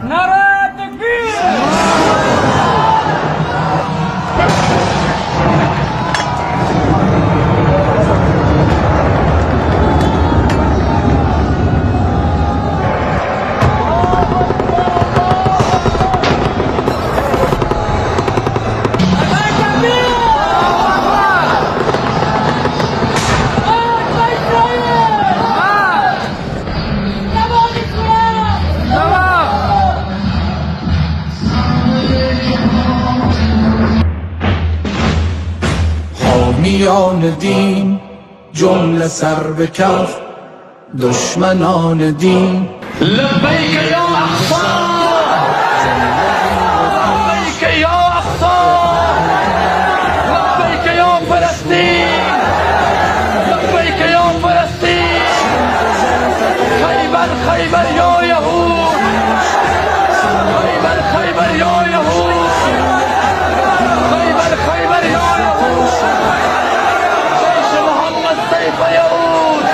نعره تکبیر! حامیان دین جمله سر به کف، دشمنان دین لبیک یا اقصی، لبیک یا اقصی، لبیک یا فلسطین، لبیک یا فلسطین، خیبر خیبر یا یهود، خیبر خیبر یا یهود، خیبر خیبر یا یهود، جیش محمد سیف یهود،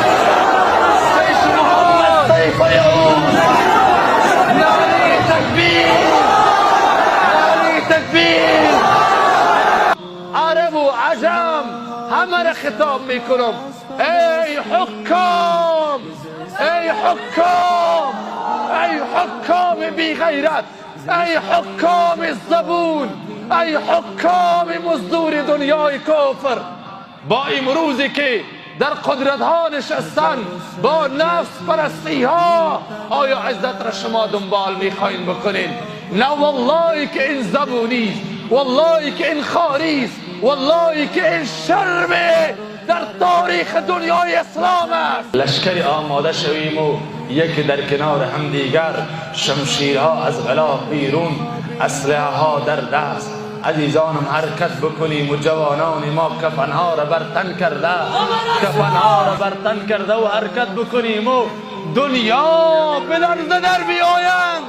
جیش محمد سیف یهود. نعره تکبیر، نعره تکبیر. عرب و عجم همه را خطاب میکنم، ای حکام، ای حکام، ای حکام بی غیرت، ای حکام زبون، ای حکام مزدور دنیای کفر، با امروزی که در قدرت ها نشستن، با نفس پرستی ها، آیا عزت را شما دنبال میخواین بکنین؟ نه والله که این زبونی، والله که این خاریست، والله که این شرمه در تاریخ دنیای اسلام است. لشکری آماده شویم و یکی در کنار هم دیگر، شمشیرها از غلاف بیرون، اسلحه ها در دست. عزیزانم حرکت بکنیم و جوانان ما کفنها را برتن کرده، کفنها را برتن کرده و حرکت بکنیم و دنیا بلرزه در بیایم،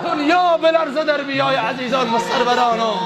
دنیا بلرزه در بیای. عزیزان و سرورانم،